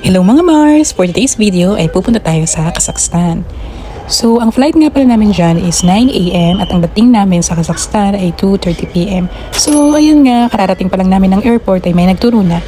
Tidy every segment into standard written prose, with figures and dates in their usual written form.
Hello mga Mars! For today's video ay pupunta tayo sa Kazakhstan. So, ang flight nga pala namin dyan is 9 AM at ang dating namin sa Kazakhstan ay 2:30 PM. So, ayun nga, kararating pa lang namin ng airport ay may nagturo na.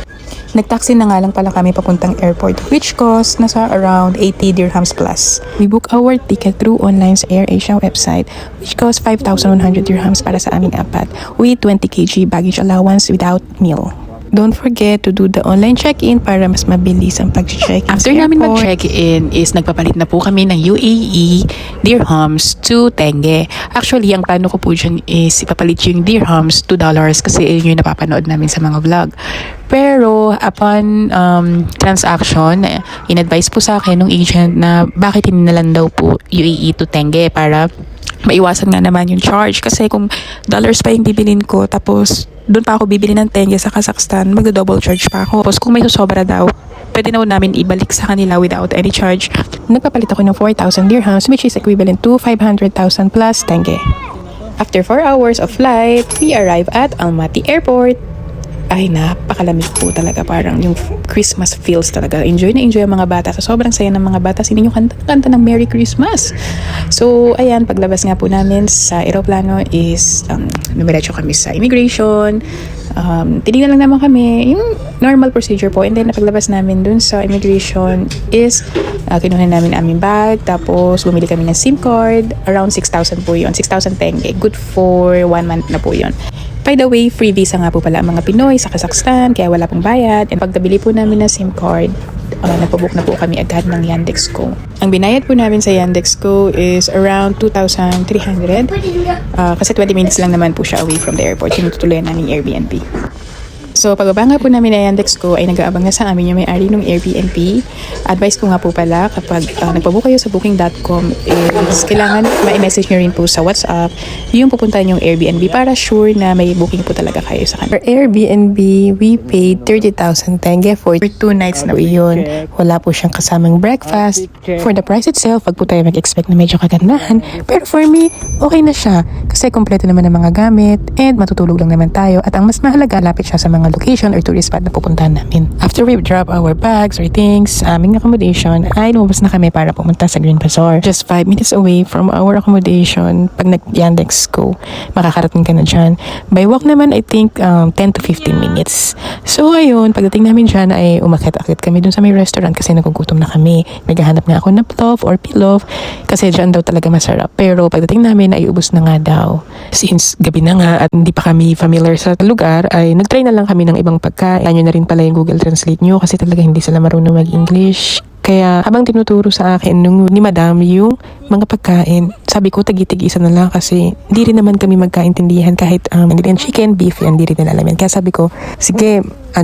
Nagtaxi na nga lang pala kami papuntang airport, which cost nasa around 80 dirhams plus. We book our ticket through online sa AirAsia website, which cost 5,100 dirhams para sa aming apat, with 20 kg baggage allowance without meal. Don't forget to do the online check-in para mas mabilis ang pag-check-in. After namin mag-check-in is nagpapalit na po kami ng UAE dirhams to tenge. Actually, ang plano ko po dyan is ipapalit yung dirhams to dollars kasi yun yung napapanood namin sa mga vlog. Pero upon transaction, in-advise po sa akin ng agent na bakit hindi na lang daw po UAE to tenge para maiwasan nga naman yung charge. Kasi kung dollars pa yung bibilin ko tapos doon pa ako bibili ng tenge sa Kazakhstan, magdo-double charge pa ako. Tapos kung may susobra daw, pwede na namin ibalik sa kanila without any charge. Nagpapalit ako ng 4,000 dirhams which is equivalent to 500,000 plus tenge. After 4 hours of flight, we arrive at Almaty Airport. Ay, napakalamig po talaga. Parang yung Christmas feels talaga. Enjoy na enjoy ang mga bata. So, sobrang saya ng mga bata. Sino yung kanta ng Merry Christmas? So, ayan, paglabas nga po namin sa aeroplano is numiretso kami sa immigration. Tinignan lang naman kami yung normal procedure po. And then, napaglabas namin dun sa immigration is kinuha namin aming bag. Tapos, bumili kami ng SIM card. Around 6,000 po yun. 6,000 tenge. Good for 1 month na po yun. By the way, free visa nga po pala ang mga Pinoy sa Kazakhstan, kaya wala pong bayad. And pagkabili po namin ng SIM card, nagpabook na po kami agad ng Yandex.Go. Ang binayad po namin sa Yandex.Go is around 2,300. Kasi 20 minutes lang naman po siya away from the airport. Tinutuloy namin yung Airbnb. So, pagbaba nga po namin na Yandex.Go ay nag-aabang na sa amin yung may-ari ng Airbnb. Advice ko nga po pala, kapag nagpabook kayo sa booking.com is kailangan ma-message nyo rin po sa WhatsApp yung pupuntahan yung Airbnb para sure na may booking po talaga kayo sa kanila. For Airbnb, we paid 30,000 tenge for 2 nights na po yun. Wala po siyang kasamang breakfast. For the price itself, wag po tayo mag-expect na medyo kagandahan. Pero for me, okay na siya. Kasi kompleto naman ang mga gamit and matutulog lang naman tayo. At ang mas mahalaga, lapit siya sa mga location or tourist spot na pupuntahan namin. After we drop our bags or things sa aming accommodation, ay lumabas na kami para pumunta sa Green Bazaar. Just 5 minutes away from our accommodation. Pag nag-Yandex.Go, makakarating ka na dyan. By walk naman, I think 10 to 15 minutes. So ayun, pagdating namin dyan ay umakit-akit kami dun sa may restaurant kasi nagugutom na kami. Naghahanap nga ako ng plof or pilaf kasi dyan daw talaga masarap. Pero pagdating namin ay ubos na nga daw. Since gabi na nga at hindi pa kami familiar sa lugar, ay nagtry na lang kami ng ibang pagkain. Nyo na rin pala yung Google Translate nyo kasi talaga hindi sila marunong mag-English. Kaya habang tinuturo sa akin ni Madam yung mga pagkain, sabi ko tagi-tig-isa na lang kasi hindi rin naman kami magkaintindihan kahit hindi rin chicken, beef, yan, hindi rin nila alam yan. Kaya sabi ko, sige, 1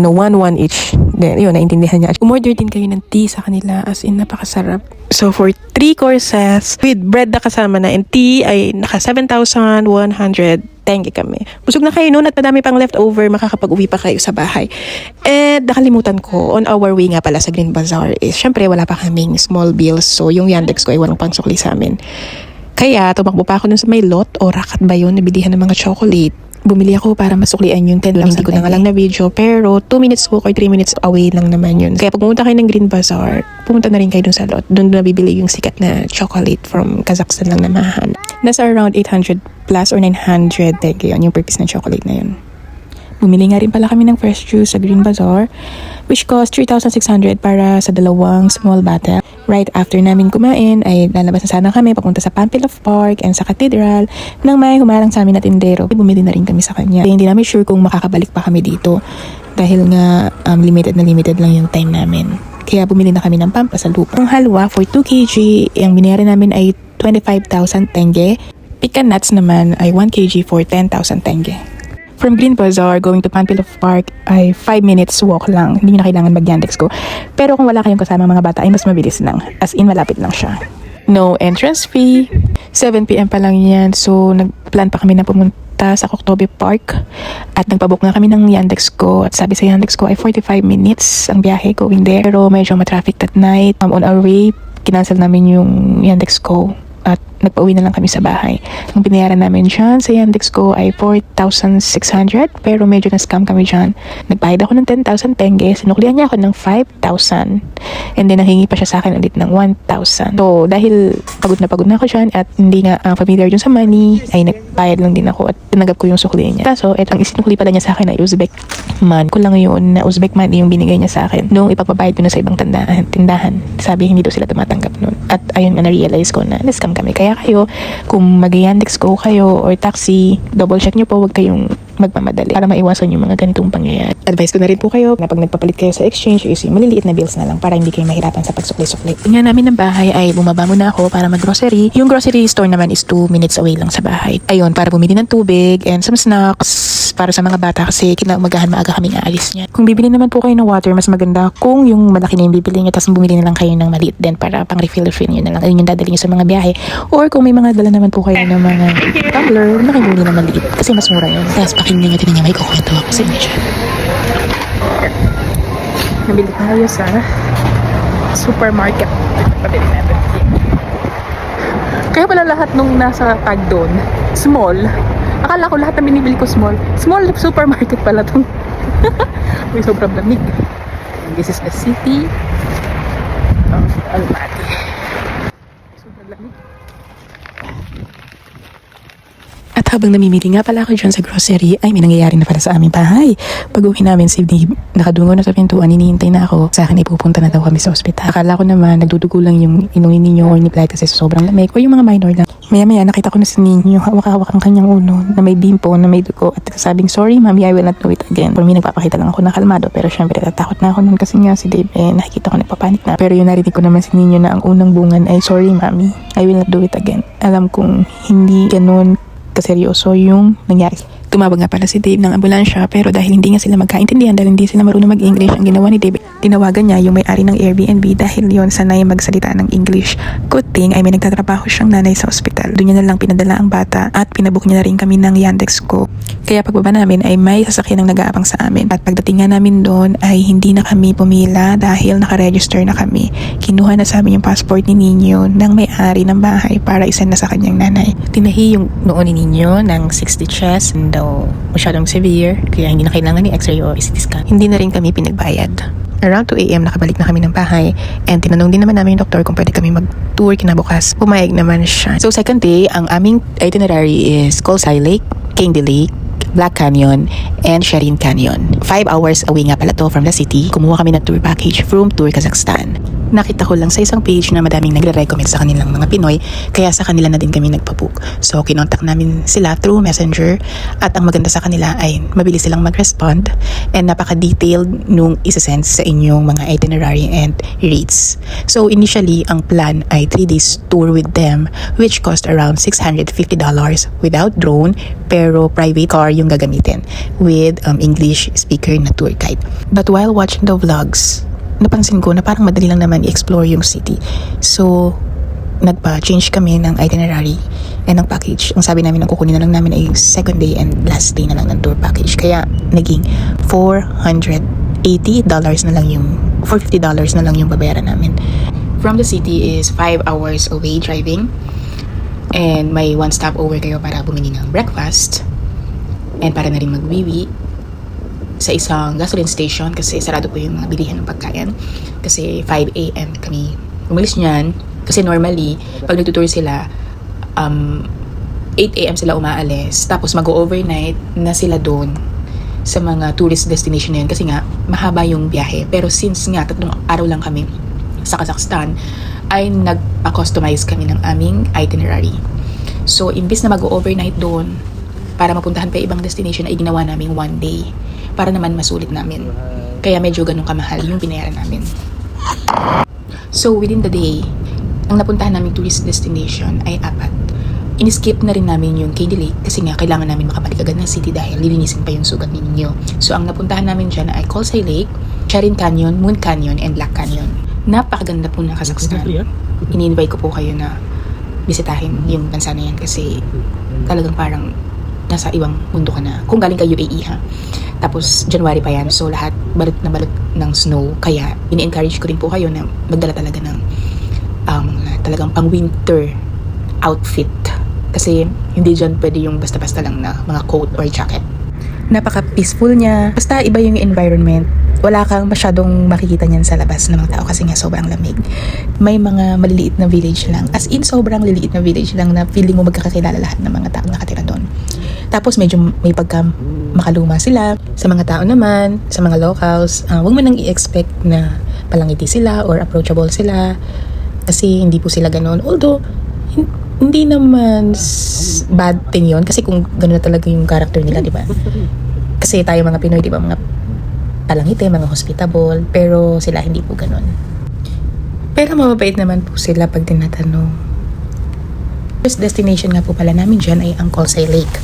each. Then, yun, naintindihan niya. Umorder din kayo ng tea sa kanila as in napakasarap. So for 3 courses with bread na kasama na and tea ay naka 7,100 tenge kami. Busog na kayo noon at madami pang leftover, makakapag-uwi pa kayo sa bahay. And nakalimutan ko, on our way nga pala sa Green Bazaar is, syempre wala pa kaming small bills. So yung Yandex ko ay walang pangsukli sa amin. Kaya tumakbo pa ako dun sa may lot o rakat ba yun, nabilihan ng mga chocolate. Bumili ako para masuklian yung 10,000 hindi ko na nga lang na video. Pero 2 minutes walk or 3 minutes away lang naman yun. Kaya pag pumunta kayo ng Green Bazaar, pumunta na rin kayo dun sa lot. Doon nabibili yung sikat na chocolate from Kazakhstan lang na mahal. Nasa around 800 plus or 900 tenge yun, yung per piece ng chocolate na yun. Bumili nga rin pala kami ng fresh juice sa Green Bazaar, which cost 3,600 para sa 2 small bottle. Right after namin kumain, ay lalabas na sana kami papunta sa Pampilov Park and sa Cathedral nang may humarang sa amin na tindero. Bumili na rin kami sa kanya. Hindi namin sure kung makakabalik pa kami dito dahil nga limited lang yung time namin. Kaya bumili na kami ng pampasalubong. Ang halwa for 2 kg, ang binayaran namin ay 25,000 tenge. Pecan nuts naman ay 1 kg for 10,000 tenge. From Green Bazaar going to Pampilov Park ay 5 minutes walk lang. Hindi na kailangan mag-Yandex.Go. Pero kung wala kayong kasama mga bata ay mas mabilis lang. As in, malapit lang siya. No entrance fee. 7 PM pa lang yan. So, nagplan pa kami na pumunta sa Koktobe Park. At nagpabook na kami ng Yandex.Go. At sabi sa Yandex.Go ay 45 minutes ang biyahe going there. Pero medyo matraffic that night. On our way, kinancel namin yung Yandex.Go. At nagpauwi na lang kami sa bahay. Ang binayaran namin dyan sa Yandex ko ay 4,600 pero medyo na-scam kami dyan. Nagbayad ako ng 10,000 tenge, sinuklihan niya ako ng 5,000 and then nanghingi pa siya sa akin ulit ng 1,000. So dahil pagod na ako dyan at hindi nga familiar dyan sa money, ay nagbayad lang din ako at tinanggap ko yung sukli niya. Kaso itong isinukli pala niya sa akin ay Uzbek man. Kulang yun na Uzbek man yung binigay niya sa akin noong ipagbabayad ko na sa ibang tindahan. Sabi hindi daw sila tumatanggap nun. At ayun nga na-realize ko na na-scam kami. Kaya kayo, kung mag-Yandex go kayo or taxi, double check nyo po, huwag kayong magmamadali para maiwasan yung mga ganitong pangyayari. Advice ko na rin po kayo na pag nagpapalit kayo sa exchange, is yung maliliit na bills na lang para hindi kayo mahirapan sa pagsukli-sukli. Nga namin ng bahay ay bumaba muna ako para mag-grocery. Yung grocery store naman is 2 minutes away lang sa bahay. Ayun, para bumili ng tubig and some snacks para sa mga bata kasi kinaumagahan maaga kaming aalis niya. Kung bibili naman po kayo ng water, mas maganda kung yung malaki na yung bibili nyo tapos bumili na lang kayo ng maliit din para pang refill nyo na lang. Ayun yung dadali nyo sa mga biyahe. Or kung may mga dala naman po kayo ng mga tumbler, nakibuli na maliit kasi mas mura yun. Tapos pakinggan nyo, tinan niya, may kukwento ako sa inyo dyan. Nabili tayo sa supermarket. Pabili natin. Kaya pala lahat nung nasa tag doon, small. Akala ko lahat na binibili ko small. Small supermarket pala itong. May sobrang lamig. This is the city of Almaty. Sobrang lamig. At habang namimili nga pala ako dyan sa grocery, ay may nangyayari na pala sa aming bahay. Pag uwi namin, si Dave, nakadungo na sa pintuan, hinihintay na ako. Sa akin ay pupunta na daw kami sa ospital. Akala ko naman, nagdudugo lang yung inumin ninyo or niplayt kasi sa sobrang lamig. O yung mga minor lang. Maya-maya, nakita ko na si Ninyo, hawak-hawak ang kanyang ulo, na may bimpo, na may dugo. At sabing, sorry mami, I will not do it again. For me, nagpapakita lang ako na kalmado. Pero syempre, tatakot na ako nun kasi nga si Dave, nakikita ko nagpapanik na. Pero yung narinig ko naman si Ninyo na ang unang bungan ay, sorry mami, I will not do it again. Alam kong hindi ganun kaseryoso yung nangyari. Tumawag nga pala si Dave ng ambulansya pero dahil hindi nga sila magkaintindihan dahil hindi sila marunong mag-English, ang ginawa ni Dave, tinawagan niya yung may-ari ng Airbnb dahil yon sanay magsalita ng English. Good thing ay may nagtatrabaho siyang nanay sa ospital. Doon niya na lang pinadala ang bata at pinabook niya na rin kami ng Yandex ko. Kaya pagbaba namin ay may sasakyan ang nag-aabang sa amin. At pagdating nga namin doon ay hindi na kami pumila dahil nakaregister na kami. Kinuha na sa amin yung passport ni Ninyo ng may-ari ng bahay para isend na sa kanyang nanay. Tinahi yung noon ni Ninyo ng 60 chest daw masyadong severe kaya hindi na kailangan ni x-ray o CT scan. Hindi na rin kami pinagbayad. Around 2 AM nakabalik na kami ng bahay and tinanong din naman namin yung doktor kung pwede kami mag-tour kinabukas. Pumayag naman siya. So second day, ang aming itinerary is Kolsai Lake, Candy Lake, Black Canyon, and Sherin Canyon. 5 hours away nga pala to from the city. Kumuha kami ng tour package from Tour Kazakhstan. Nakita ko lang sa isang page na madaming nagre-recommend sa kanilang mga Pinoy, kaya sa kanila na din kami nagpabook. So, kinontak namin sila through Messenger at ang maganda sa kanila ay mabilis silang mag-respond and napaka-detailed nung isasend sa inyong mga itinerary and rates. So, initially, ang plan ay 3 days tour with them which cost around $650 without drone pero private car yung gagamitin with English speaker na tour guide. But while watching the vlogs, napansin ko na parang madali lang naman i-explore yung city. So, nagpa-change kami ng itinerary and ng package. Ang sabi namin, ang kukunin na lang namin ay second day and last day na lang ng tour package. Kaya, naging $480 na lang yung, $450 na lang yung babayaran namin. From the city is 5 hours away driving and may one stop over kayo para bumili ng breakfast and para na rin magwiwi sa isang gasoline station kasi sarado po yung mga bilihan ng pagkain kasi 5 AM kami umalis niyan kasi normally pag nagtutour sila 8 AM sila umaalis tapos mag-overnight na sila doon sa mga tourist destination na yun kasi nga mahaba yung biyahe pero since nga 3 araw lang kami sa Kazakhstan ay nag-customize kami ng aming itinerary. So imbis na mag-overnight doon para mapuntahan pa ibang destination ay ginawa namin 1 day para naman masulit namin. Kaya medyo ganun kamahal yung binayaran namin. So within the day, ang napuntahan naming tourist destination ay 4. In-skip na rin namin yung Candy Lake kasi nga kailangan namin makabalik agad ng city dahil lilinisin pa yung sugat ninyo. So ang napuntahan namin dyan ay Kolsai Lake, Sherin Canyon, Moon Canyon, and Black Canyon. Napakaganda po ng Kazakhstan. Ini-invite ko po kayo na bisitahin yung bansa na yan kasi talagang parang nasa ibang mundo ka na. Kung galing ka UAE ha. Tapos January pa yan. So lahat balot na balot ng snow. Kaya ini-encourage ko rin po kayo na magdala talaga ng talagang pang winter outfit. Kasi hindi dyan pwede yung basta-basta lang na mga coat or jacket. Napaka-peaceful niya. Basta iba yung environment. Wala kang masyadong makikita niyan sa labas ng mga tao kasi nga sobrang lamig. May mga maliliit na village lang. As in, sobrang liliit na village lang na feeling mo magkakakilala lahat ng mga tao nakatira doon. Tapos medyo may pagka makaluma sila. Sa mga tao naman, sa mga locals, huwag mo nang i-expect na palangiti sila or approachable sila. Kasi hindi po sila ganon. Although, hindi naman bad thing yun. Kasi kung gano'n na talaga yung character nila, di ba? Kasi tayo mga Pinoy, di ba, mga palangiti, mga hospitable, pero sila hindi po gano'n. Pero mababait naman po sila pag tinatanong. First destination nga po pala namin dyan ay ang Colsay Lake.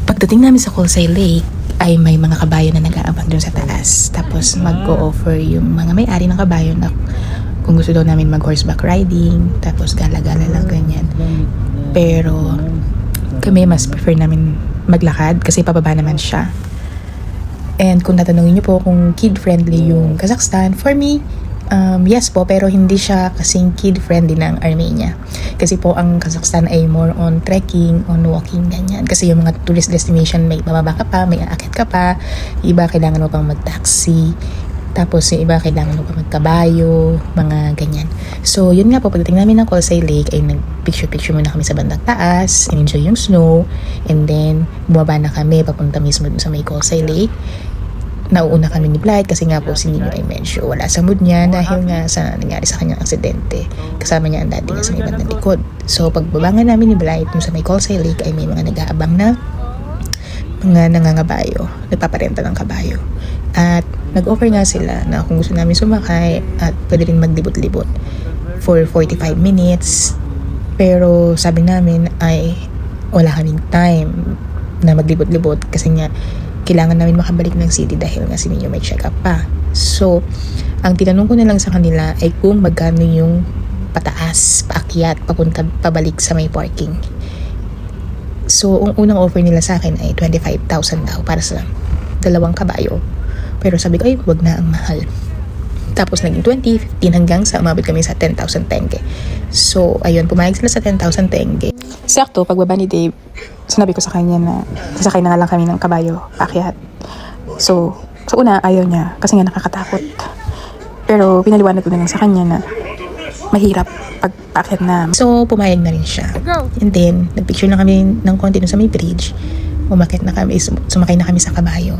Pagdating namin sa Colsay Lake, ay may mga kabayo na nag-aabang dun sa taas. Tapos mag-o-offer yung mga may-ari ng kabayo na kung gusto daw namin mag-horseback riding, tapos gala-gala lang ganyan. Pero kami mas prefer namin maglakad kasi pababa naman siya. And kung tatanungin niyo po kung kid-friendly yung Kazakhstan, for me, yes po, pero hindi siya kasing kid-friendly ng Armenia. Kasi po ang Kazakhstan ay more on trekking, on walking, ganyan. Kasi yung mga tourist destination, may bababa ka pa, may aakyat ka pa, iba kailangan mo pang mag-taxi, tapos yung iba kailangan mo pa magkabayo, mga ganyan. So yun nga po, pagdating namin ng Colsay Lake ay nag-picture-picture muna kami sa bandang taas, enjoy yung snow, and then bumaba na kami papunta mismo dun sa may Colsay Lake. Nauuna kami ni Blight kasi nga po si Nino ay medyo wala sa mood niya dahil nga sa nangyari sa kanyang aksidente. Kasama niya ang daddy nga sa may bandang likod. So pagbaba nga namin ni Blight dun sa may Colsay Lake ay may mga nag-aabang na mga nangangabayo, nagpaparenta ng kabayo. At nag-offer nga sila na kung gusto namin sumakay at pwede rin maglibot-libot for 45 minutes. Pero sabi namin ay wala kaming time na maglibot-libot kasi nga kailangan namin makabalik ng city dahil nga si Nino may check-up pa. So, ang tinanong ko na lang sa kanila ay kung magkano yung pataas, paakyat, papunta, pabalik sa may parking. So, ang unang offer nila sa akin ay 25,000 daw para sa 2 kabayo. Pero sabi ko, ay, wag na, ang mahal. Tapos naging 20, 15 hanggang sa umabot kami sa 10,000 tenge. So, ayun, pumayag sila sa 10,000 tenge. Sakto, pagbaba ni Dave, sinabi ko sa kanya na sasakay na nga lang kami ng kabayo, akyat. So, sa una, ayaw niya kasi nga nakakatakot. Pero pinaliwanag ko na lang sa kanya na mahirap pag paakyat na. So, pumayag na rin siya. And then, nagpicture na kami ng konti dun sa may bridge. Umakyat na kami, sumakay na kami sa kabayo.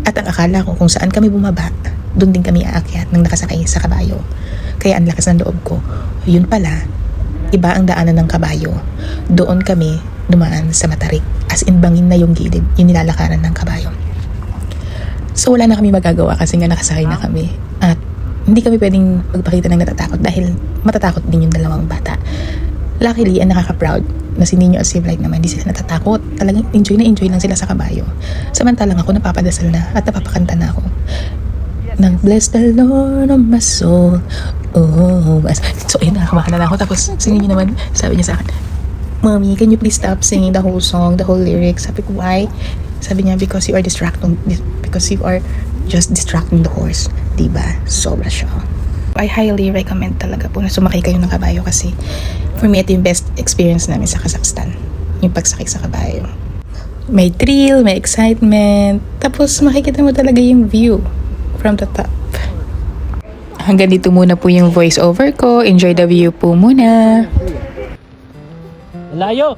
At ang akala ko kung saan kami bumaba, doon din kami aakyat nang nakasakay sa kabayo. Kaya ang lakas ng loob ko. Yun pala, iba ang daanan ng kabayo. Doon kami dumaan sa Matarik. As in, bangin na yung gilid, yung nilalakaran ng kabayo. So wala na kami magagawa kasi nga nakasakay na kami. At hindi kami pwedeng magpakita ng natatakot dahil matatakot din yung 2 bata. Luckily, ang nakaka-proud na si Nino at si Blight naman, hindi sila natatakot. Talagang enjoy na enjoy lang sila sa kabayo. Samantalang ako napapadasal na at napapakanta na ako. Nang bless the Lord of my soul. Oh, so ayun, nakakamaka na ako. Tapos si Nino naman, sabi niya sa akin, Mommy, can you please stop singing the whole song, the whole lyrics? Sabi ko, why? Sabi niya, because you are just distracting the horse. Diba? Sobra siya. I highly recommend talaga po na sumakay kayo ng kabayo kasi for me, ito yung best experience namin sa Kazakhstan. Yung pagsakay sa kabayo. May thrill, may excitement, tapos makikita mo talaga yung view from the top. Hanggang dito muna po yung voice over ko. Enjoy the view po muna. Layo!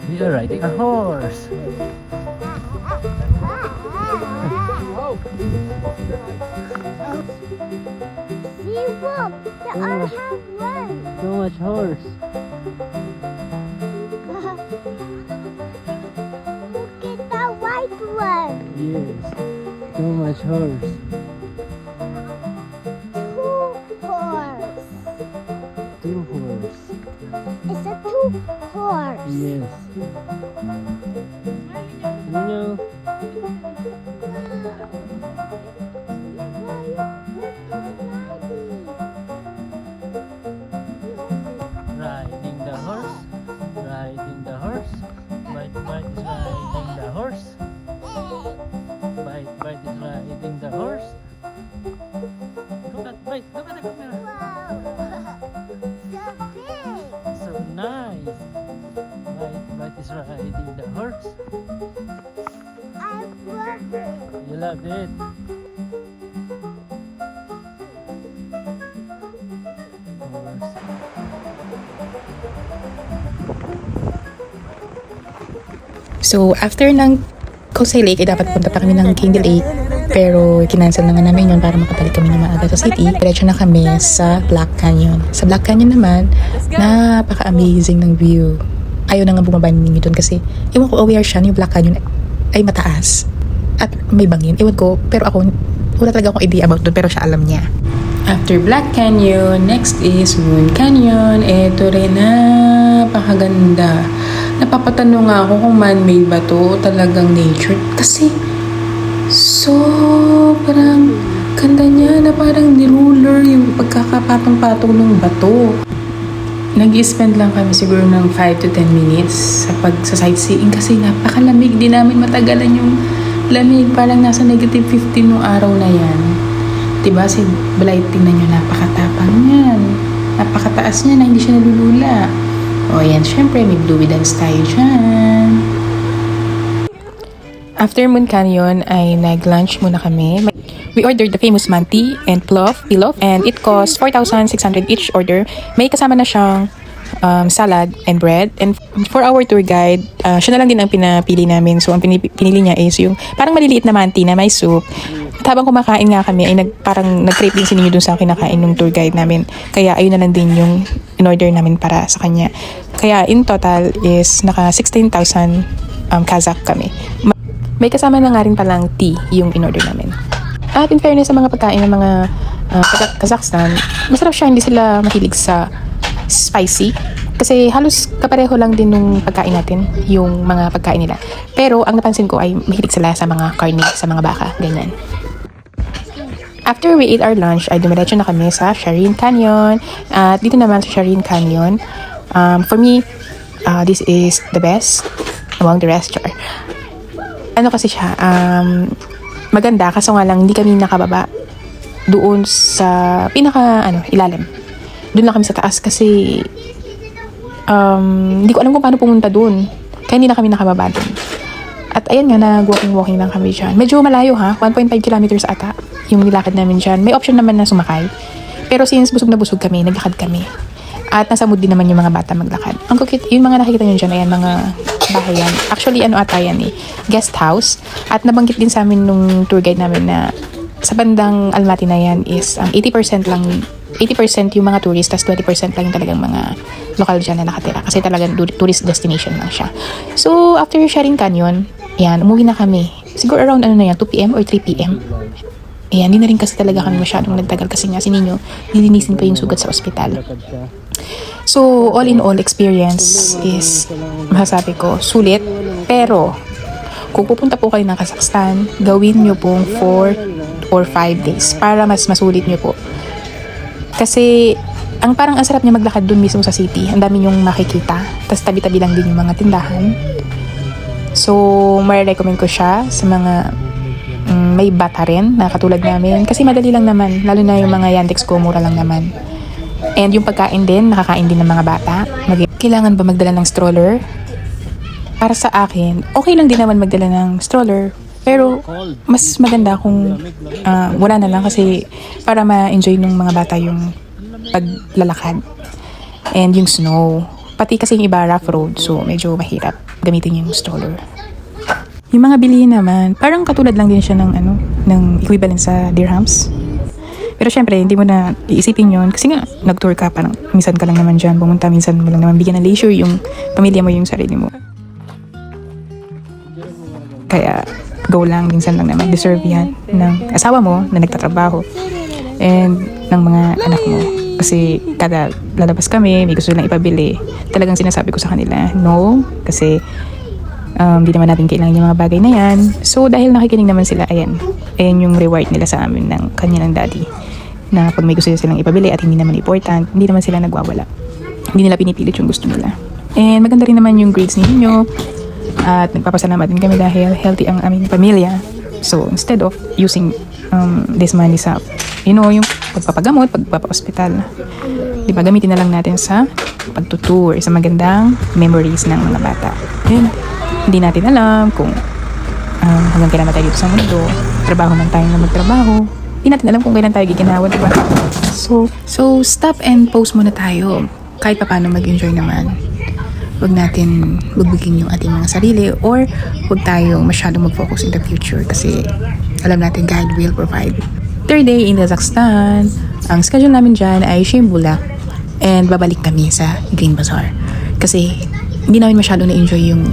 We are riding a horse. See, look, the other have one. So much horse. Look at the white one. Yes. So much horse. Two horse. Two horse. It's a two horse. Yes. Nino. Riding the horse. Riding the horse. Bite is riding the horse. Bite is riding the horse. Look at Bite. right. Look at the camera. Wow. So big. So nice. Mike is riding the horse. I love it. You love it. Horse. So, after ng Coastal Lake, dapat punta pa kami ng Candy Lake. Pero, kinancel na nga namin yun para makabalik kami ng maaga sa city. Diretso na kami sa Black Canyon. Sa Black Canyon naman, napaka-amazing ng view. Ayaw na nga bumaba ninyo dun kasi, ewan ko aware siya, yung Black Canyon ay mataas. At may bangin. Ewan ko, pero ako, wala talaga akong idea about dun, pero siya alam niya. After Black Canyon, next is Moon Canyon. Ito rin, napakaganda. Napapatanong nga ako kung man-made ba to, talagang nature. Kasi, sobrang ganda niya na parang niruler yung pagkakapatong-patong ng bato. Nag-spend lang kami siguro ng 5 to 10 minutes sa pagsa-sightseeing kasi napakalamig. Di namin matagalan yung lamig. Parang nasa negative 15 nung araw na yan. Diba si Blight, tingnan nyo, napakatapang yan. Napakataas niya na hindi siya nalulula. O yan, syempre may bluey dance tayo dyan. After Moon Canyon ay nag-lunch muna kami. We ordered the famous manti and pilaf, and it cost 4,600 each order. May kasama na siyang salad and bread. And for our tour guide, siya na lang din ang pinapili namin. So ang pinili niya is yung parang maliliit na manti na may soup. At habang kumakain nga kami ay parang nag-crave din si Ninyo dun sa kinakain ng tour guide namin. Kaya ayun na lang din yung in-order namin para sa kanya. Kaya in total is naka 16,000 Kazakh kami. May kasama na nga rin palang tea yung in-order namin. At in fairness sa mga pagkain ng mga Kazakhstan, masarap siya, hindi sila mahilig sa spicy. Kasi halos kapareho lang din nung pagkain natin, yung mga pagkain nila. Pero ang napansin ko ay mahilig sila sa mga karne, sa mga baka, ganyan. After we ate our lunch, ay dumiretso na kami sa Shireen Canyon. At dito naman sa Shireen Canyon, for me, this is the best among the rest. Ano kasi siya, maganda, kaso nga lang hindi kami nakababa doon sa ilalim. Doon lang kami sa taas kasi hindi ko alam kung paano pumunta doon. Kaya hindi na kami nakababa doon. At ayan nga, nag-walking lang kami dyan. Medyo malayo 1.5 kilometers ata yung nilakad namin dyan. May option naman na sumakay. Pero since busog na busog kami, naglakad kami. At nasa mood din naman yung mga bata maglakad. Ang cute, yung mga nakikita nyo dyan, ayan, mga bahay yan. Actually, ata yan guest house. At nabanggit din sa amin nung tour guide namin na sa bandang Almaty na yan is 80% yung mga tourist, tas 20% lang yung talagang mga lokal dyan na nakatira. Kasi talagang tourist destination lang siya. So, after Shireen Canyon, yan, umuwi na kami. Siguro around 2 p.m. or 3 p.m. Ayan, hindi na rin kasi talaga kami masyadong nagtagal kasi nga si Ninyo, nilinisin pa yung sugat sa ospital. So, all in all, experience is, masasabi ko, sulit. Pero, kung pupunta po kayo ng Kazakhstan, gawin nyo pong 4 or 5 days para mas masulit nyo po. Kasi, ang sarap niya maglakad dun mismo sa city. Ang dami nyong makikita. Tapos tabi-tabi lang din yung mga tindahan. So, marirecommend ko siya sa mga may bata rin na katulad namin. Kasi madali lang naman. Lalo na yung mga Yandex ko, mura lang naman. And yung pagkain din, nakakain din ng mga bata. Kailangan ba magdala ng stroller? Para sa akin, okay lang din naman magdala ng stroller. Pero mas maganda kung wala na lang kasi para ma-enjoy ng mga bata yung paglalakad. And yung snow. Pati kasi yung iba rough road, so medyo mahirap gamitin yung stroller. Yung mga bilihin naman, parang katulad lang din siya ng equivalent sa dirhams. Pero syempre, hindi mo na iisipin yun. Kasi nga, nag-tour ka, parang minsan ka lang naman dyan pumunta, minsan mo lang naman bigyan ng leisure yung pamilya mo, yung sarili mo. Kaya, go lang, minsan lang naman. Deserve yan ng asawa mo na nagtatrabaho and ng mga anak mo. Kasi kada lalabas kami, may gusto lang ipabili. Talagang sinasabi ko sa kanila, no, kasi hindi naman natin kailangan yung mga bagay na yan. So, dahil nakikinig naman sila, ayan yung reward nila sa amin ng kanya ng daddy. Na pag may gusto silang ipabili at hindi naman important, hindi naman sila nagwawala. Hindi nila pinipilit yung gusto nila. And maganda rin naman yung grades ninyo. At nagpapasalamat din kami dahil healthy ang aming pamilya. So, instead of using this money sa, yung pagpapagamot, pagpapa-hospital. Di ba, gamitin na lang natin sa pagtutour, sa magandang memories ng mga bata. And hindi natin alam kung hanggang kailan na tayo dito sa mundo. Trabaho man tayo na magtrabaho. Hindi natin alam kung kailan tayo giginawa, di ba? So stop and pause muna tayo. Kahit pa paano mag-enjoy naman. Huwag natin bugbugin yung ating mga sarili or huwag tayo masyadong mag-focus in the future kasi alam natin God will provide. Third day in Kazakhstan, ang schedule namin dyan ay Shimbula and babalik kami sa Green Bazaar kasi hindi namin masyadong na-enjoy yung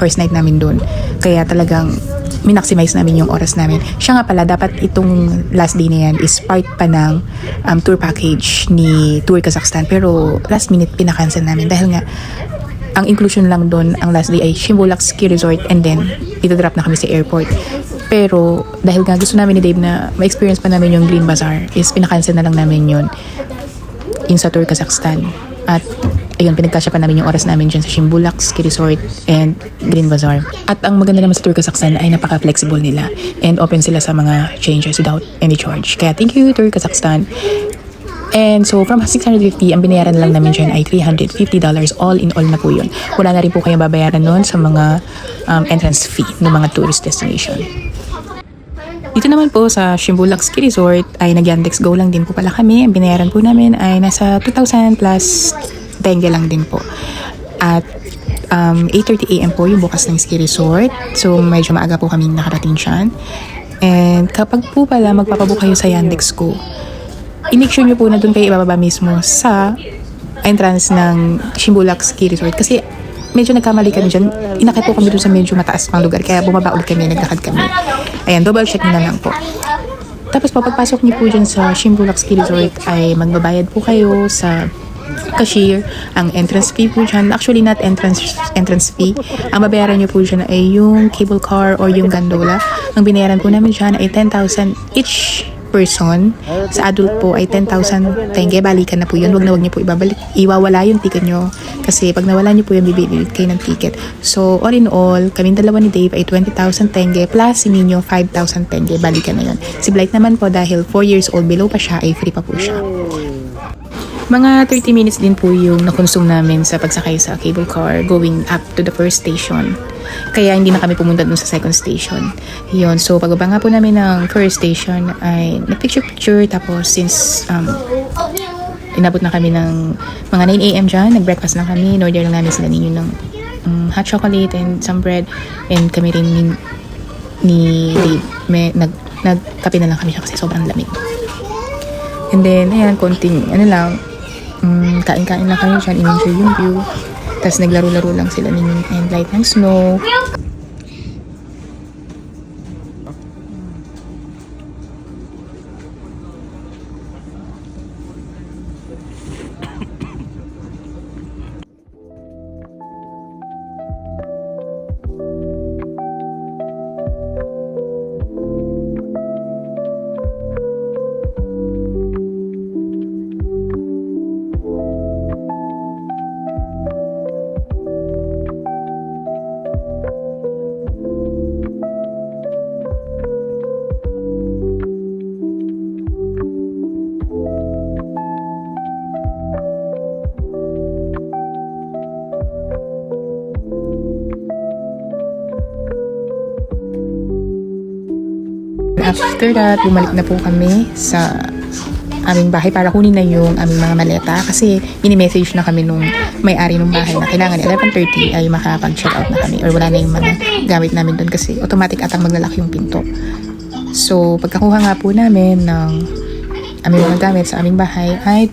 first night namin doon. Kaya talagang minaximize namin yung oras namin. Siya nga pala, dapat itong last day na yan is part pa ng tour package ni Tour Kazakhstan. Pero last minute pinakancel namin dahil nga ang inclusion lang doon, ang last day ay Shimbulak Ski Resort and then itadrop na kami sa airport. Pero dahil nga gusto namin ni Dave na ma-experience pa namin yung Green Bazaar, is pinakancel na lang namin yun yung sa Tour Kazakhstan. At ayun, pinagkasya pa namin yung oras namin dyan sa Shimbulak Ski Resort and Green Bazaar. At ang maganda naman sa Tour Kazakhstan ay napaka-flexible nila and open sila sa mga changes without any charge. Kaya thank you Tour Kazakhstan. And so from 650, ang binayaran lang namin dyan ay $350. All in all na po yun. Wala na rin po kayong babayaran nun sa mga entrance fee ng mga tourist destination. Dito naman po sa Shimbulak Ski Resort ay nag-Yandex Go lang din po pala kami. Ang binayaran po namin ay nasa 2,000 plus tenge lang din po. At 8:30 AM po yung bukas ng ski resort. So medyo maaga po kami nakarating dyan. And kapag po pala magpapabook kayo sa Yandex Go, i-make sure nyo po na doon kayo ibababa mismo sa entrance ng Shimbulak Ski Resort. Kasi medyo nagkamali kami dyan. Inakit po kami doon sa medyo mataas pang lugar. Kaya bumaba ulit kami, naglakad kami. Ayan, double check nyo na lang po. Tapos po, pagpasok nyo po dyan sa Shimbulak Ski Resort ay magbabayad po kayo sa cashier. Ang entrance fee po dyan, actually not entrance fee. Ang babayaran nyo po dyan ay yung cable car or yung gondola. Ang binayaran po namin dyan ay 10,000 each person. Sa adult po ay 10,000 tenge. Balikan na po yun. Wag na wag nyo po ibabalik. Iwawala yung ticket nyo. Kasi pag nawala nyo po yung bibibigit kayo ng ticket. So all in all, kaming dalawa ni Dave ay 20,000 tenge plus si Nino 5,000 tenge. Balikan na yun. Si Blight naman po dahil 4 years old below pa siya ay free pa po siya. Mga 30 minutes din po yung nakonsume namin sa pagsakay sa cable car going up to the first station. Kaya hindi na kami pumunta dun sa second station. Yun, so pagbaba nga po namin ng first station ay nag-picture-picture. Tapos since inabot na kami ng mga 9 AM dyan, nag-breakfast na kami. In-order lang namin sila ninyo ng hot chocolate and some bread. And kami rin ni Dave, nagkape na lang kami siya kasi sobrang lamig. And then, ayan, konting, kain-kain lang kami dyan, in-enjoy yung view. Tapos naglaro-laro lang sila and light ng snow. After that, bumalik na po kami sa aming bahay para kunin na yung aming mga maleta kasi mini-message na kami nung may-ari ng bahay na kailangan 11:30 ay makapag-check out na kami or wala na yung mga gamit namin doon kasi automatic atang maglalak yung pinto. So, pagkakuha nga po namin ng aming mga gamit sa aming bahay ay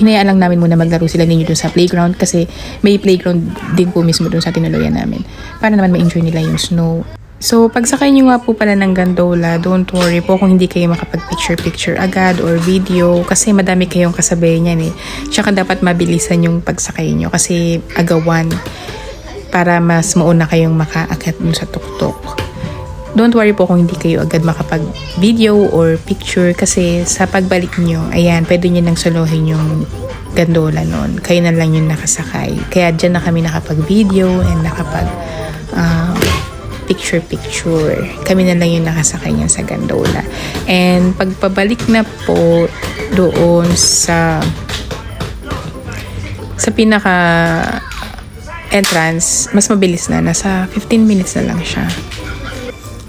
hinayaan lang namin muna maglaro sila ninyo doon sa playground kasi may playground din po mismo doon sa tinuluyan namin para naman ma-enjoy nila yung snow. So, pagsakay nyo nga po pala ng gondola, don't worry po kung hindi kayo makapag-picture-picture agad or video kasi madami kayong kasabay niyan eh. Tsaka dapat mabilisan yung pagsakay nyo kasi agawan para mas mauna kayong makaakyat dun sa tuktok. Don't worry po kung hindi kayo agad makapag-video or picture kasi sa pagbalik nyo, ayan, pwede nyo nang solohin yung gondola nun. Kayo na lang yung nakasakay. Kaya dyan na kami nakapag-video and picture-picture. Kami na lang yung nakasakay niya sa gondola. And pagpabalik na po doon sa pinaka entrance, mas mabilis na. Nasa 15 minutes na lang siya.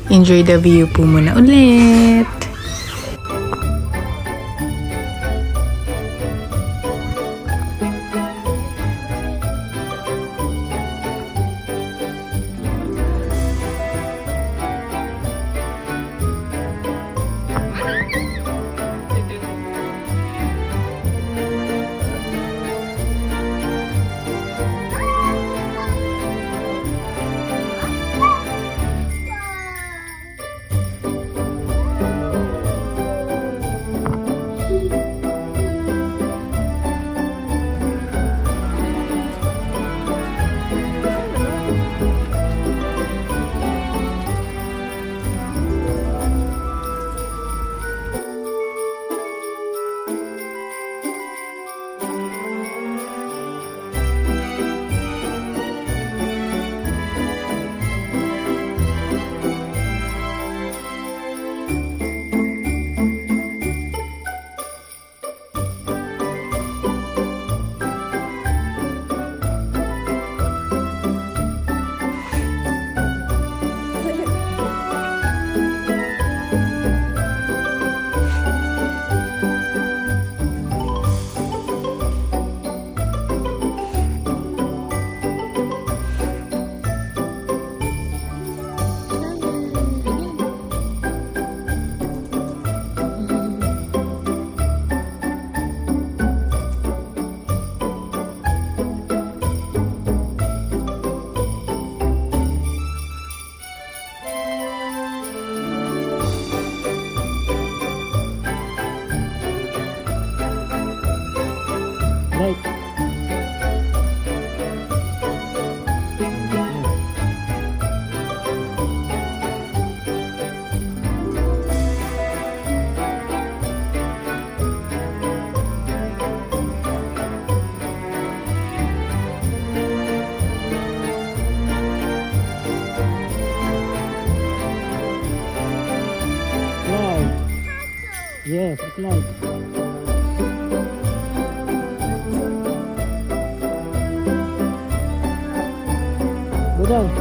Enjoy the view po muna ulit. Right. Slide. Yes, slide. Go down.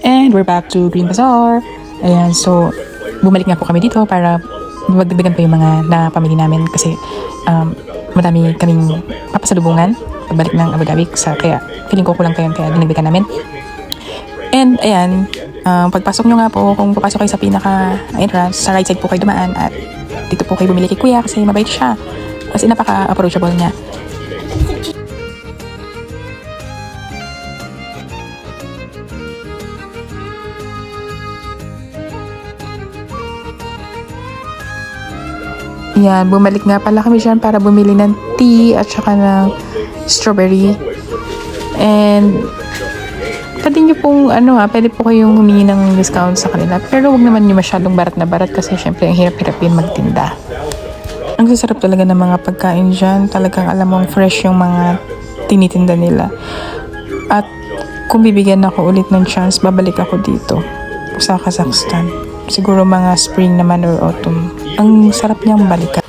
And we're back to Green Bazaar. Ayan, so bumalik nga po kami dito para magdagdagan pa yung mga napamili namin kasi madami kaming papasalubungan pagbalik ng Abu Dhabi, kaya feeling ko kulang kayo kaya dinagdagan namin. And ayan, pagpasok nyo nga po, kung papasok kayo sa pinaka entrance, sa right side po kayo dumaan at dito po kayo bumili kay kuya kasi mabait siya. Kasi napaka-approachable niya. Yan, bumalik nga pala kami dyan para bumili ng tea at saka ng strawberry. And pwede nyo pong pwede po kayong humingi ng discount sa kanila. Pero wag naman nyo masyadong barat na barat kasi syempre ang hirap-hirap yun magtinda. Ang sasarap talaga ng mga pagkain dyan. Talagang alam mong fresh yung mga tinitinda nila. At kung bibigyan ako ulit ng chance, babalik ako dito sa Kazakhstan. Siguro mga spring naman or autumn. Ang sarap niyang balikan.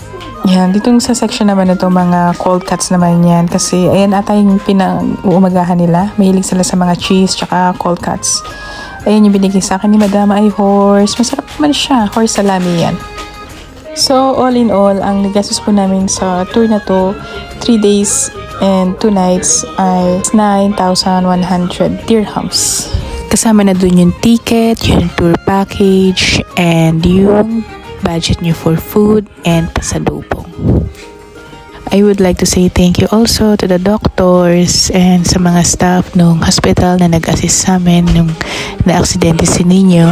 Yan, dito sa section naman na to, mga cold cuts naman yan. Kasi ayan ata yung pinang-uumagahan nila. Mahilig sila sa mga cheese tsaka cold cuts. Ayan yung binigay sa akin ni Madama ay horse. Masarap naman siya. Horse salami yan. So, all in all, ang nagastos po namin sa tour na to, 3 days and 2 nights ay 9,100 dirhams. Kasama na dun yung ticket, yung tour package, and yung budget nyo for food and pasalubong. I would like to say thank you also to the doctors and sa mga staff ng hospital na nag-assist sa amin nung na-aksidente si Nino.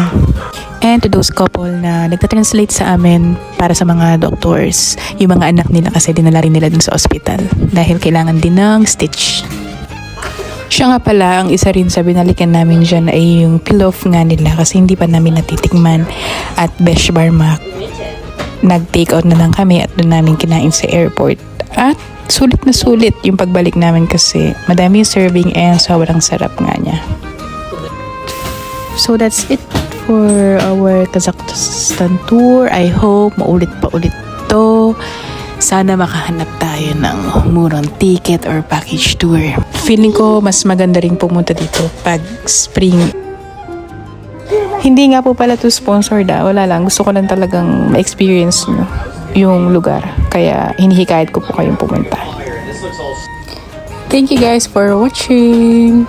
And to those couple na nagta-translate sa amin para sa mga doctors, yung mga anak nila kasi dinala rin nila dun sa hospital dahil kailangan din ng stitch. Siya nga pala, ang isa rin sa binalikan namin dyan ay yung pilaf nga nila kasi hindi pa namin natitikman at Besh Barmak. Nag-take out na lang kami at doon namin kinain sa airport. At sulit na sulit yung pagbalik namin kasi madami yung serving and sobrang sarap nga niya. So that's it for our Kazakhstan tour. I hope maulit pa ulit to. Sana makahanap tayo ng murang ticket or package tour. Feeling ko mas maganda rin pumunta dito pag spring. Hindi nga po pala to sponsored wala lang. Gusto ko lang talagang ma-experience nyo yung lugar. Kaya hinihikayat ko po kayong pumunta. Thank you guys for watching!